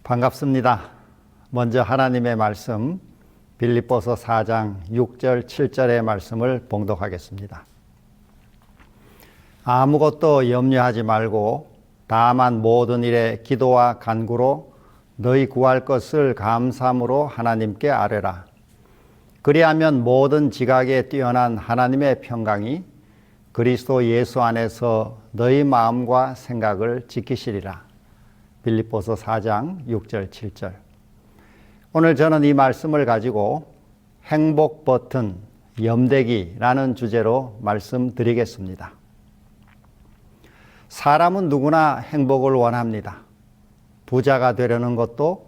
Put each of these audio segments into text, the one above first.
반갑습니다. 먼저 하나님의 말씀 빌립보서 4장 6절 7절의 말씀을 봉독하겠습니다. 아무것도 염려하지 말고 다만 모든 일에 기도와 간구로 너희 구할 것을 감사함으로 하나님께 아뢰라. 그리하면 모든 지각에 뛰어난 하나님의 평강이 그리스도 예수 안에서 너희 마음과 생각을 지키시리라. 빌립보서 4장 6절 7절. 오늘 저는 이 말씀을 가지고 행복 버튼 염대기라는 주제로 말씀드리겠습니다. 사람은 누구나 행복을 원합니다. 부자가 되려는 것도,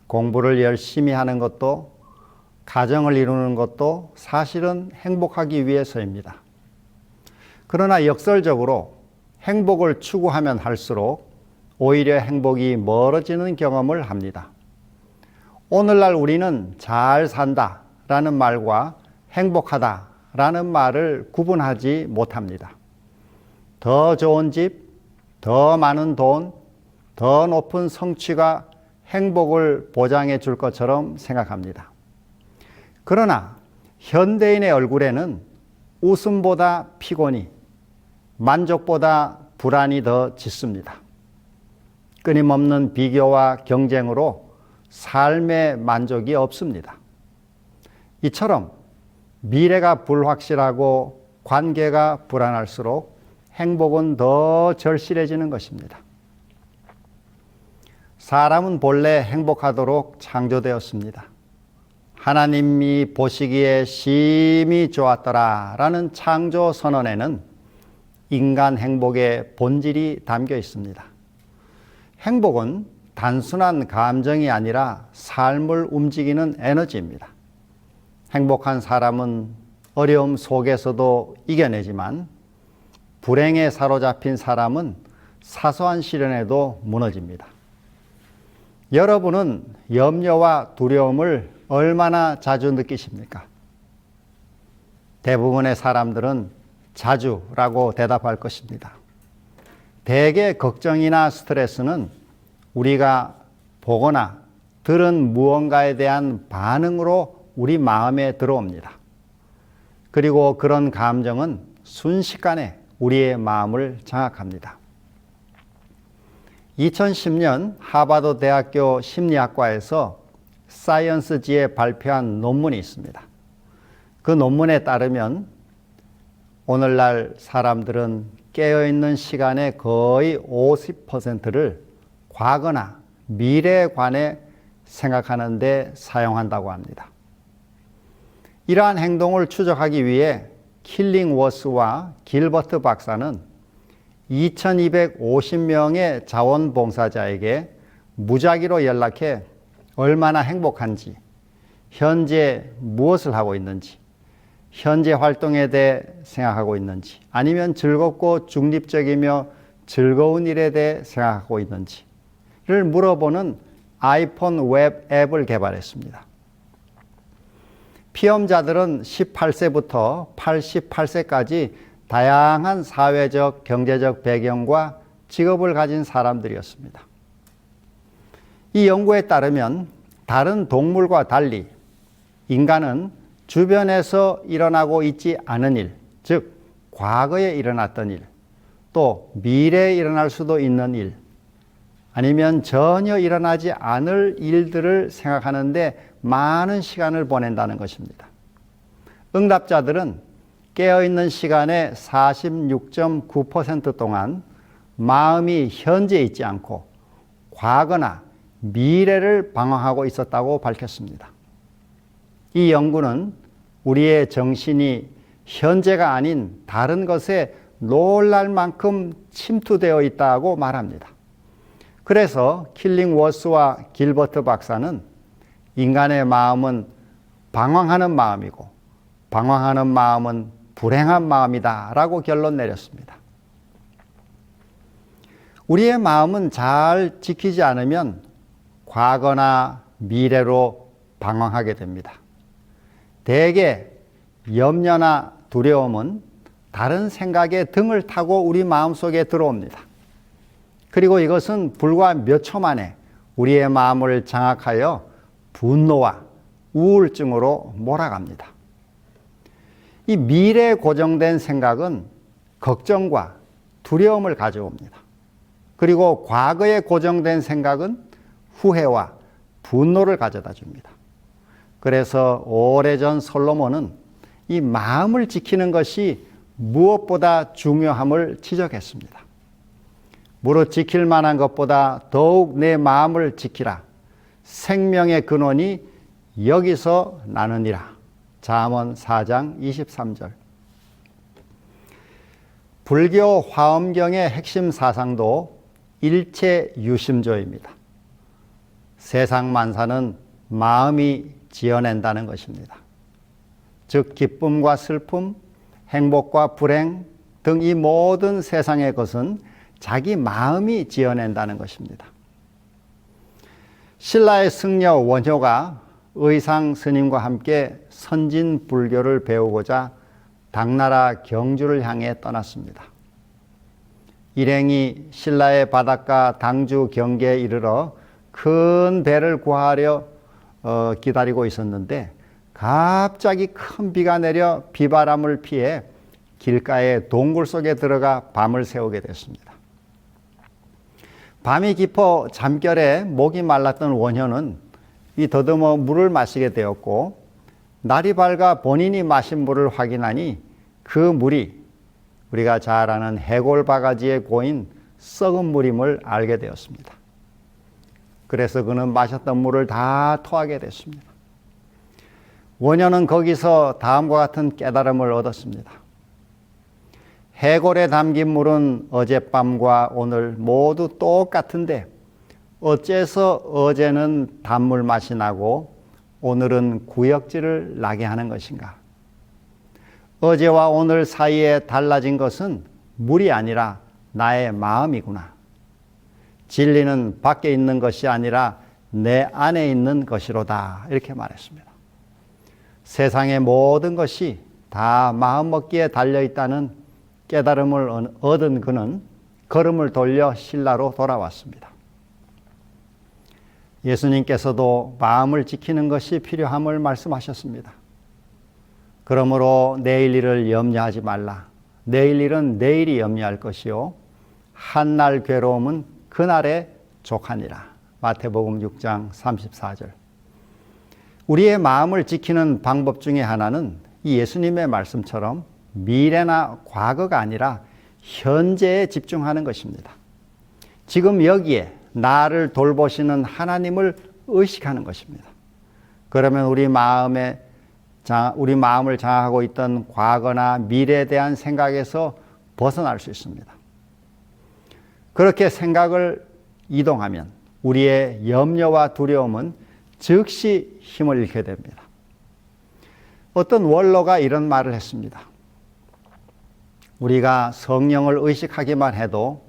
공부를 열심히 하는 것도, 가정을 이루는 것도 사실은 행복하기 위해서입니다. 그러나 역설적으로 행복을 추구하면 할수록 오히려 행복이 멀어지는 경험을 합니다. 오늘날 우리는 잘 산다 라는 말과 행복하다 라는 말을 구분하지 못합니다. 더 좋은 집, 더 많은 돈, 더 높은 성취가 행복을 보장해 줄 것처럼 생각합니다. 그러나 현대인의 얼굴에는 웃음보다 피곤이, 만족보다 불안이 더 짙습니다. 끊임없는 비교와 경쟁으로 삶의 만족이 없습니다. 이처럼 미래가 불확실하고 관계가 불안할수록 행복은 더 절실해지는 것입니다. 사람은 본래 행복하도록 창조되었습니다. 하나님이 보시기에 심히 좋았더라 라는 창조 선언에는 인간 행복의 본질이 담겨 있습니다. 행복은 단순한 감정이 아니라 삶을 움직이는 에너지입니다. 행복한 사람은 어려움 속에서도 이겨내지만 불행에 사로잡힌 사람은 사소한 시련에도 무너집니다. 여러분은 염려와 두려움을 얼마나 자주 느끼십니까? 대부분의 사람들은 자주라고 대답할 것입니다. 대개 걱정이나 스트레스는 우리가 보거나 들은 무언가에 대한 반응으로 우리 마음에 들어옵니다. 그리고 그런 감정은 순식간에 우리의 마음을 장악합니다. 2010년 하버드 대학교 심리학과에서 사이언스지에 발표한 논문이 있습니다. 그 논문에 따르면 오늘날 사람들은 깨어있는 시간의 거의 50%를 과거나 미래에 관해 생각하는 데 사용한다고 합니다. 이러한 행동을 추적하기 위해 킬링워스와 길버트 박사는 2250명의 자원봉사자에게 무작위로 연락해 얼마나 행복한지, 현재 무엇을 하고 있는지, 현재 활동에 대해 생각하고 있는지, 아니면 즐겁고 중립적이며 즐거운 일에 대해 생각하고 있는지를 물어보는 아이폰 웹 앱을 개발했습니다. 피험자들은 18세부터 88세까지 다양한 사회적, 경제적 배경과 직업을 가진 사람들이었습니다. 이 연구에 따르면 다른 동물과 달리 인간은 주변에서 일어나고 있지 않은 일, 즉 과거에 일어났던 일, 또 미래에 일어날 수도 있는 일, 아니면 전혀 일어나지 않을 일들을 생각하는데 많은 시간을 보낸다는 것입니다. 응답자들은 깨어있는 시간의 46.9% 동안 마음이 현재에 있지 않고 과거나 미래를 방황하고 있었다고 밝혔습니다. 이 연구는 우리의 정신이 현재가 아닌 다른 것에 놀랄 만큼 침투되어 있다고 말합니다. 그래서 킬링워스와 길버트 박사는 인간의 마음은 방황하는 마음이고 방황하는 마음은 불행한 마음이다 라고 결론 내렸습니다. 우리의 마음은 잘 지키지 않으면 과거나 미래로 방황하게 됩니다. 대개 염려나 두려움은 다른 생각의 등을 타고 우리 마음속에 들어옵니다. 그리고 이것은 불과 몇 초 만에 우리의 마음을 장악하여 분노와 우울증으로 몰아갑니다. 이 미래에 고정된 생각은 걱정과 두려움을 가져옵니다. 그리고 과거에 고정된 생각은 후회와 분노를 가져다 줍니다. 그래서 오래전 솔로몬은 이 마음을 지키는 것이 무엇보다 중요함을 지적했습니다. 무릇 지킬 만한 것보다 더욱 내 마음을 지키라. 생명의 근원이 여기서 나느니라. 잠언 4장 23절. 불교 화엄경의 핵심 사상도 일체 유심조입니다. 세상 만사는 마음이 지어낸다는 것입니다. 즉 기쁨과 슬픔, 행복과 불행 등 이 모든 세상의 것은 자기 마음이 지어낸다는 것입니다. 신라의 승려 원효가 의상 스님과 함께 선진 불교를 배우고자 당나라 경주를 향해 떠났습니다. 일행이 신라의 바닷가 당주 경계에 이르러 큰 배를 구하려 기다리고 있었는데 갑자기 큰 비가 내려 비바람을 피해 길가의 동굴 속에 들어가 밤을 새우게 됐습니다. 밤이 깊어 잠결에 목이 말랐던 원효는 더듬어 물을 마시게 되었고 날이 밝아 본인이 마신 물을 확인하니 그 물이 우리가 잘 아는 해골 바가지에 고인 썩은 물임을 알게 되었습니다. 그래서 그는 마셨던 물을 다 토하게 됐습니다. 원효는 거기서 다음과 같은 깨달음을 얻었습니다. 해골에 담긴 물은 어젯밤과 오늘 모두 똑같은데 어째서 어제는 단물 맛이 나고 오늘은 구역질을 나게 하는 것인가? 어제와 오늘 사이에 달라진 것은 물이 아니라 나의 마음이구나. 진리는 밖에 있는 것이 아니라 내 안에 있는 것이로다. 이렇게 말했습니다. 세상의 모든 것이 다 마음먹기에 달려있다는 깨달음을 얻은 그는 걸음을 돌려 신라로 돌아왔습니다. 예수님께서도 마음을 지키는 것이 필요함을 말씀하셨습니다. 그러므로 내일 일을 염려하지 말라. 내일 일은 내일이 염려할 것이요 한날 괴로움은 그날에 족하니라. 마태복음 6장 34절. 우리의 마음을 지키는 방법 중에 하나는 이 예수님의 말씀처럼 미래나 과거가 아니라 현재에 집중하는 것입니다. 지금 여기에 나를 돌보시는 하나님을 의식하는 것입니다. 그러면 우리 마음을 장악하고 있던 과거나 미래에 대한 생각에서 벗어날 수 있습니다. 그렇게 생각을 이동하면 우리의 염려와 두려움은 즉시 힘을 잃게 됩니다. 어떤 원로가 이런 말을 했습니다. 우리가 성령을 의식하기만 해도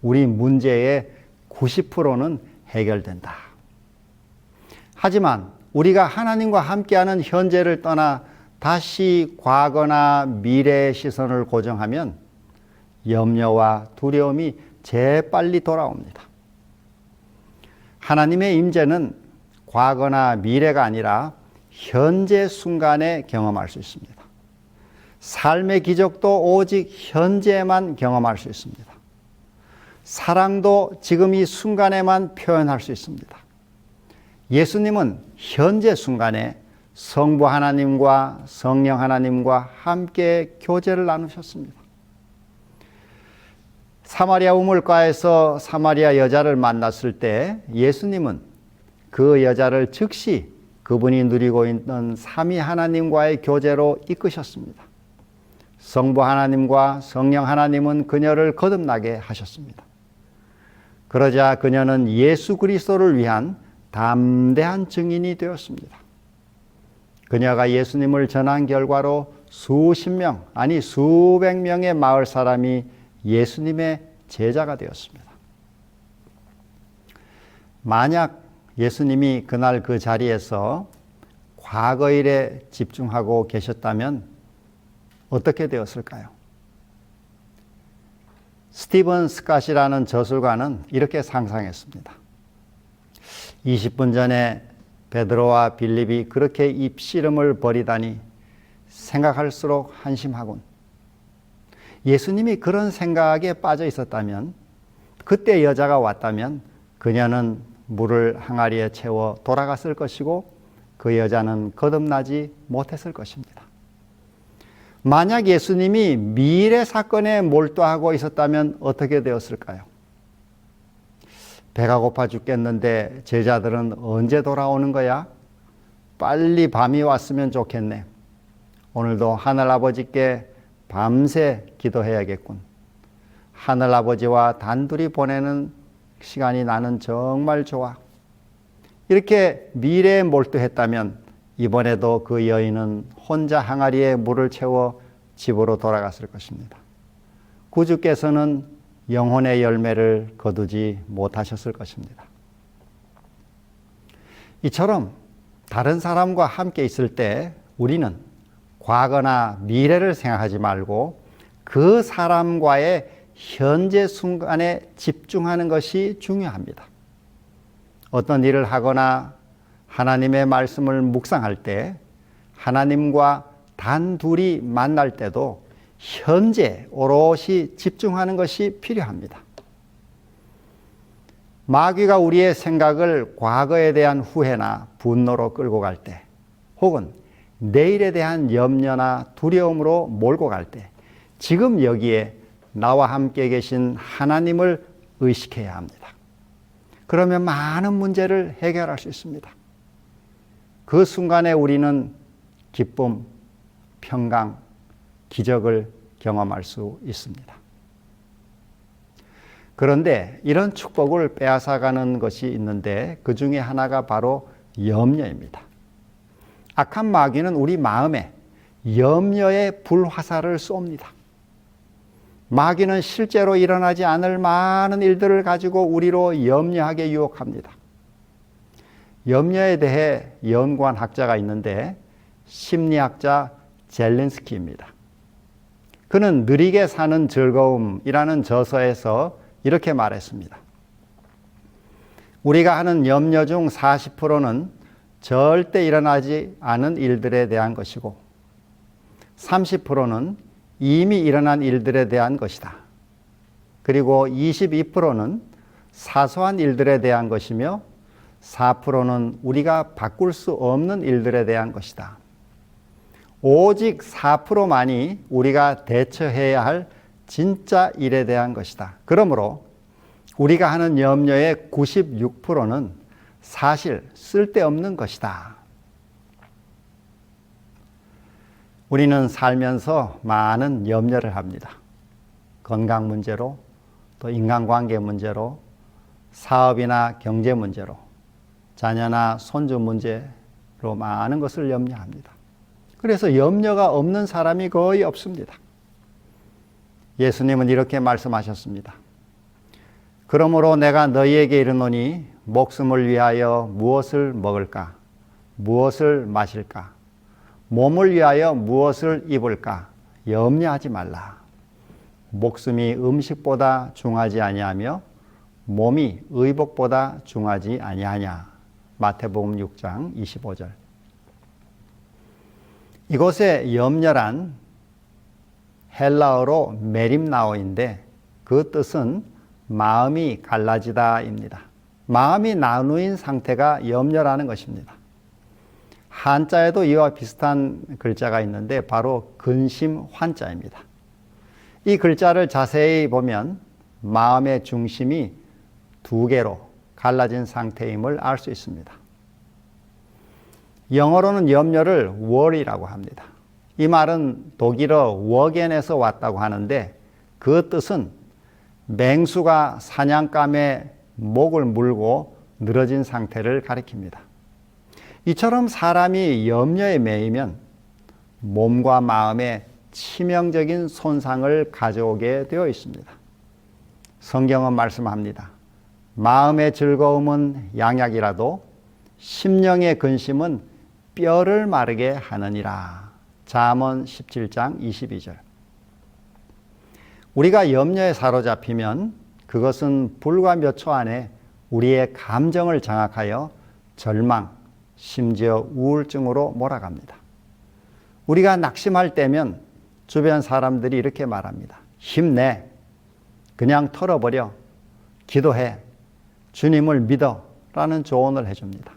우리 문제의 90%는 해결된다. 하지만 우리가 하나님과 함께하는 현재를 떠나 다시 과거나 미래의 시선을 고정하면 염려와 두려움이 재빨리 돌아옵니다. 하나님의 임재는 과거나 미래가 아니라 현재 순간에 경험할 수 있습니다. 삶의 기적도 오직 현재에만 경험할 수 있습니다. 사랑도 지금 이 순간에만 표현할 수 있습니다. 예수님은 현재 순간에 성부 하나님과 성령 하나님과 함께 교제를 나누셨습니다. 사마리아 우물가에서 사마리아 여자를 만났을 때 예수님은 그 여자를 즉시 그분이 누리고 있는 삼위 하나님과의 교제로 이끄셨습니다. 성부 하나님과 성령 하나님은 그녀를 거듭나게 하셨습니다. 그러자 그녀는 예수 그리스도를 위한 담대한 증인이 되었습니다. 그녀가 예수님을 전한 결과로 수십 명, 아니 수백 명의 마을 사람이 예수님의 제자가 되었습니다. 만약 예수님이 그날 그 자리에서 과거 일에 집중하고 계셨다면 어떻게 되었을까요? 스티븐 스캇이라는 저술가는 이렇게 상상했습니다. 20분 전에 베드로와 빌립이 그렇게 입씨름을 벌이다니 생각할수록 한심하군. 예수님이 그런 생각에 빠져 있었다면, 그때 여자가 왔다면 그녀는 물을 항아리에 채워 돌아갔을 것이고 그 여자는 거듭나지 못했을 것입니다. 만약 예수님이 미래 사건에 몰두하고 있었다면 어떻게 되었을까요? 배가 고파 죽겠는데 제자들은 언제 돌아오는 거야? 빨리 밤이 왔으면 좋겠네. 오늘도 하늘아버지께 밤새 기도해야겠군. 하늘아버지와 단둘이 보내는 시간이 나는 정말 좋아. 이렇게 미래에 몰두했다면 이번에도 그 여인은 혼자 항아리에 물을 채워 집으로 돌아갔을 것입니다. 구주께서는 영혼의 열매를 거두지 못하셨을 것입니다. 이처럼 다른 사람과 함께 있을 때 우리는 과거나 미래를 생각하지 말고 그 사람과의 현재 순간에 집중하는 것이 중요합니다. 어떤 일을 하거나 하나님의 말씀을 묵상할 때, 하나님과 단둘이 만날 때도 현재 오롯이 집중하는 것이 필요합니다. 마귀가 우리의 생각을 과거에 대한 후회나 분노로 끌고 갈 때, 혹은 내일에 대한 염려나 두려움으로 몰고 갈 때, 지금 여기에 나와 함께 계신 하나님을 의식해야 합니다. 그러면 많은 문제를 해결할 수 있습니다. 그 순간에 우리는 기쁨, 평강, 기적을 경험할 수 있습니다. 그런데 이런 축복을 빼앗아가는 것이 있는데 그 중에 하나가 바로 염려입니다. 악한 마귀는 우리 마음에 염려의 불화살을 쏩니다. 마귀는 실제로 일어나지 않을 많은 일들을 가지고 우리로 염려하게 유혹합니다. 염려에 대해 연구한 학자가 있는데 심리학자 젤린스키입니다. 그는 느리게 사는 즐거움이라는 저서에서 이렇게 말했습니다. 우리가 하는 염려 중 40%는 절대 일어나지 않은 일들에 대한 것이고 30%는 이미 일어난 일들에 대한 것이다. 그리고 22%는 사소한 일들에 대한 것이며 4%는 우리가 바꿀 수 없는 일들에 대한 것이다. 오직 4%만이 우리가 대처해야 할 진짜 일에 대한 것이다. 그러므로 우리가 하는 염려의 96%는 사실 쓸데없는 것이다. 우리는 살면서 많은 염려를 합니다. 건강 문제로, 또 인간관계 문제로, 사업이나 경제 문제로, 자녀나 손주 문제로 많은 것을 염려합니다. 그래서 염려가 없는 사람이 거의 없습니다. 예수님은 이렇게 말씀하셨습니다. 그러므로 내가 너희에게 이르노니 목숨을 위하여 무엇을 먹을까? 무엇을 마실까? 몸을 위하여 무엇을 입을까? 염려하지 말라. 목숨이 음식보다 중하지 아니하며 몸이 의복보다 중하지 아니하냐. 마태복음 6장 25절. 이곳에 염려란 헬라어로 메림나오인데 그 뜻은 마음이 갈라지다입니다. 마음이 나누인 상태가 염려라는 것입니다. 한자에도 이와 비슷한 글자가 있는데 바로 근심 환자입니다. 이 글자를 자세히 보면 마음의 중심이 두 개로 갈라진 상태임을 알 수 있습니다. 영어로는 염려를 worry라고 합니다. 이 말은 독일어 워겐에서 왔다고 하는데 그 뜻은 맹수가 사냥감에 목을 물고 늘어진 상태를 가리킵니다. 이처럼 사람이 염려에 매이면 몸과 마음에 치명적인 손상을 가져오게 되어 있습니다. 성경은 말씀합니다. 마음의 즐거움은 양약이라도 심령의 근심은 뼈를 마르게 하느니라. 잠언 17장 22절. 우리가 염려에 사로잡히면 그것은 불과 몇 초 안에 우리의 감정을 장악하여 절망, 심지어 우울증으로 몰아갑니다. 우리가 낙심할 때면 주변 사람들이 이렇게 말합니다. 힘내. 그냥 털어버려. 기도해. 주님을 믿어. 라는 조언을 해줍니다.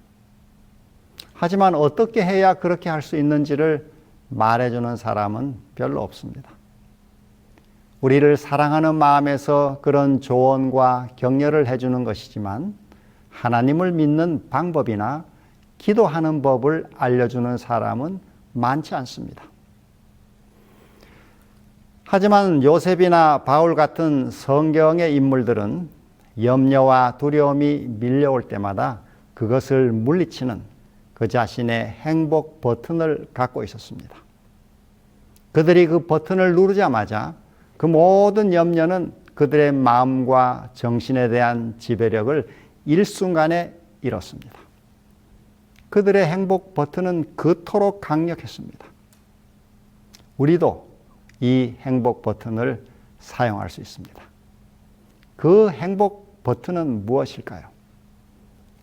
하지만 어떻게 해야 그렇게 할 수 있는지를 말해주는 사람은 별로 없습니다. 우리를 사랑하는 마음에서 그런 조언과 격려를 해주는 것이지만 하나님을 믿는 방법이나 기도하는 법을 알려주는 사람은 많지 않습니다. 하지만 요셉이나 바울 같은 성경의 인물들은 염려와 두려움이 밀려올 때마다 그것을 물리치는 그 자신의 행복 버튼을 갖고 있었습니다. 그들이 그 버튼을 누르자마자 그 모든 염려는 그들의 마음과 정신에 대한 지배력을 일순간에 잃었습니다. 그들의 행복 버튼은 그토록 강력했습니다. 우리도 이 행복 버튼을 사용할 수 있습니다. 그 행복 버튼은 무엇일까요?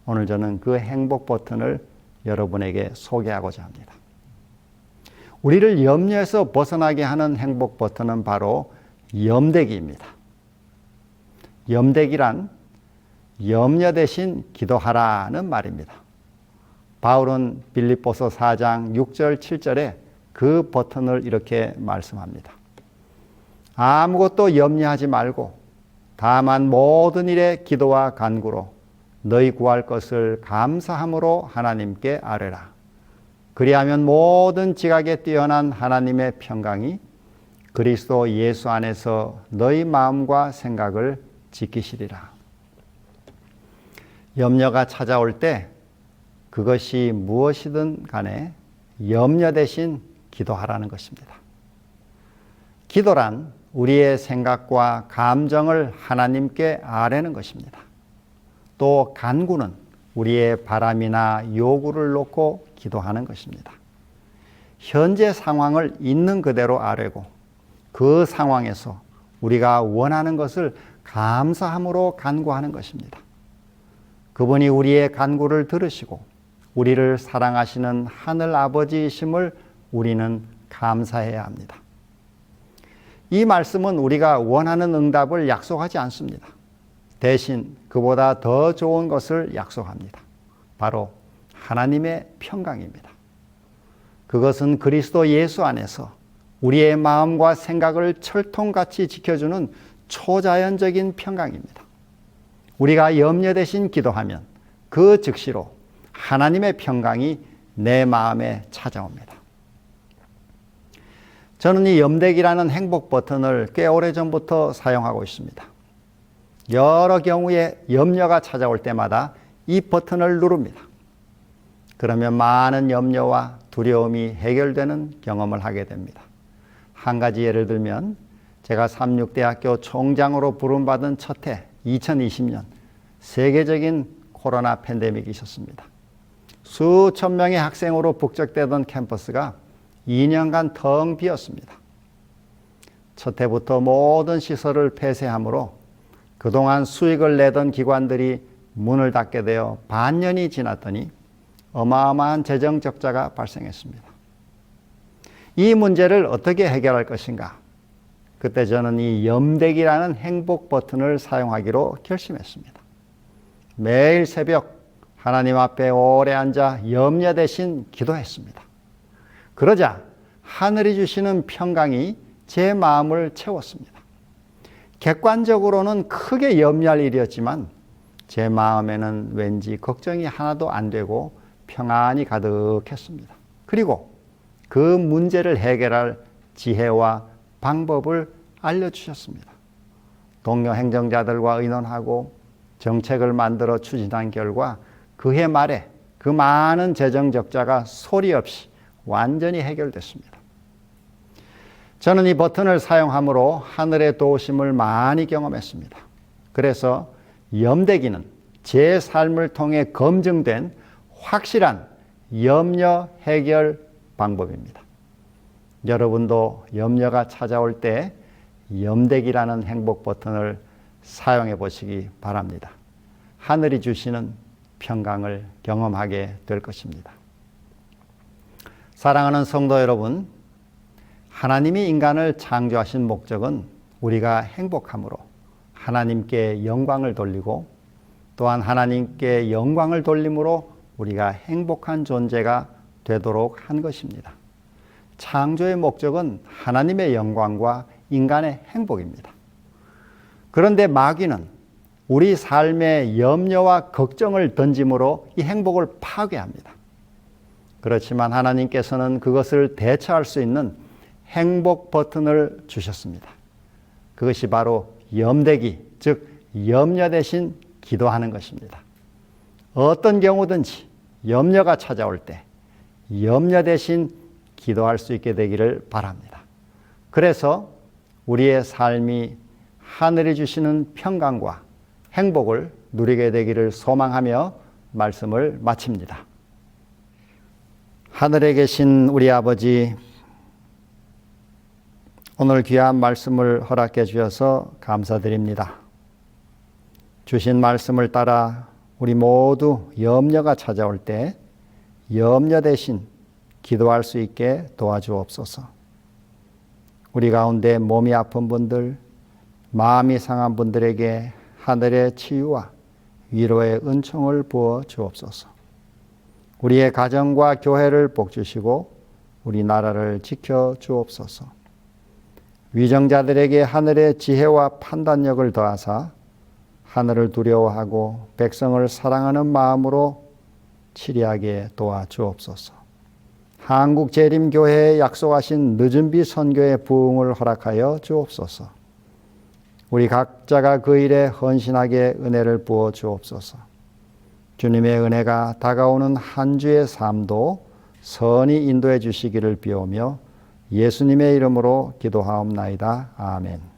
오늘 저는 그 행복 버튼을 여러분에게 소개하고자 합니다. 우리를 염려에서 벗어나게 하는 행복 버튼은 바로 염대기입니다. 염대기란 염려 대신 기도하라는 말입니다. 바울은 빌립보서 4장 6절 7절에 그 버튼을 이렇게 말씀합니다. 아무것도 염려하지 말고 다만 모든 일에 기도와 간구로 너희 구할 것을 감사함으로 하나님께 아뢰라. 그리하면 모든 지각에 뛰어난 하나님의 평강이 그리스도 예수 안에서 너희 마음과 생각을 지키시리라. 염려가 찾아올 때 그것이 무엇이든 간에 염려 대신 기도하라는 것입니다. 기도란 우리의 생각과 감정을 하나님께 아뢰는 것입니다. 또 간구는 우리의 바람이나 요구를 놓고 기도하는 것입니다. 현재 상황을 있는 그대로 아뢰고 그 상황에서 우리가 원하는 것을 감사함으로 간구하는 것입니다. 그분이 우리의 간구를 들으시고 우리를 사랑하시는 하늘 아버지이심을 우리는 감사해야 합니다. 이 말씀은 우리가 원하는 응답을 약속하지 않습니다. 대신 그보다 더 좋은 것을 약속합니다. 바로 하나님의 평강입니다. 그것은 그리스도 예수 안에서 우리의 마음과 생각을 철통같이 지켜주는 초자연적인 평강입니다. 우리가 염려 대신 기도하면 그 즉시로 하나님의 평강이 내 마음에 찾아옵니다. 저는 이 염대기라는 행복 버튼을 꽤 오래전부터 사용하고 있습니다. 여러 경우에 염려가 찾아올 때마다 이 버튼을 누릅니다. 그러면 많은 염려와 두려움이 해결되는 경험을 하게 됩니다. 한 가지 예를 들면 제가 삼육대학교 총장으로 부름받은 첫 해 2020년 세계적인 코로나 팬데믹이 있었습니다. 수천 명의 학생으로 북적대던 캠퍼스가 2년간 텅 비었습니다. 첫 해부터 모든 시설을 폐쇄하므로 그동안 수익을 내던 기관들이 문을 닫게 되어 반년이 지났더니 어마어마한 재정 적자가 발생했습니다. 이 문제를 어떻게 해결할 것인가? 그때 저는 이 염대기라는 행복 버튼을 사용하기로 결심했습니다. 매일 새벽 하나님 앞에 오래 앉아 염려 대신 기도했습니다. 그러자 하늘이 주시는 평강이 제 마음을 채웠습니다. 객관적으로는 크게 염려할 일이었지만 제 마음에는 왠지 걱정이 하나도 안 되고 평안이 가득했습니다. 그리고 그 문제를 해결할 지혜와 방법을 알려주셨습니다. 동료 행정자들과 의논하고 정책을 만들어 추진한 결과 그해 말에 그 많은 재정 적자가 소리 없이 완전히 해결됐습니다. 저는 이 버튼을 사용함으로 하늘의 도우심을 많이 경험했습니다. 그래서 염대기는 제 삶을 통해 검증된 확실한 염려 해결 방법입니다. 여러분도 염려가 찾아올 때 염대기라는 행복 버튼을 사용해 보시기 바랍니다. 하늘이 주시는 평강을 경험하게 될 것입니다. 사랑하는 성도 여러분, 하나님이 인간을 창조하신 목적은 우리가 행복함으로 하나님께 영광을 돌리고 또한 하나님께 영광을 돌림으로 우리가 행복한 존재가 되도록 한 것입니다. 창조의 목적은 하나님의 영광과 인간의 행복입니다. 그런데 마귀는 우리 삶에 염려와 걱정을 던짐으로 이 행복을 파괴합니다. 그렇지만 하나님께서는 그것을 대처할 수 있는 행복 버튼을 주셨습니다. 그것이 바로 염대기, 즉 염려 대신 기도하는 것입니다. 어떤 경우든지 염려가 찾아올 때 염려 대신 기도할 수 있게 되기를 바랍니다. 그래서 우리의 삶이 하늘이 주시는 평강과 행복을 누리게 되기를 소망하며 말씀을 마칩니다. 하늘에 계신 우리 아버지, 오늘 귀한 말씀을 허락해 주셔서 감사드립니다. 주신 말씀을 따라 우리 모두 염려가 찾아올 때 염려 대신 기도할 수 있게 도와주옵소서. 우리 가운데 몸이 아픈 분들, 마음이 상한 분들에게 하늘의 치유와 위로의 은총을 부어 주옵소서. 우리의 가정과 교회를 복주시고 우리 나라를 지켜 주옵소서. 위정자들에게 하늘의 지혜와 판단력을 더하사 하늘을 두려워하고 백성을 사랑하는 마음으로 치리하게 도와주옵소서. 한국재림교회에 약속하신 늦은비 선교의 부흥을 허락하여 주옵소서. 우리 각자가 그 일에 헌신하게 은혜를 부어 주옵소서. 주님의 은혜가 다가오는 한 주의 삶도 선히 인도해 주시기를 비오며 예수님의 이름으로 기도하옵나이다. 아멘.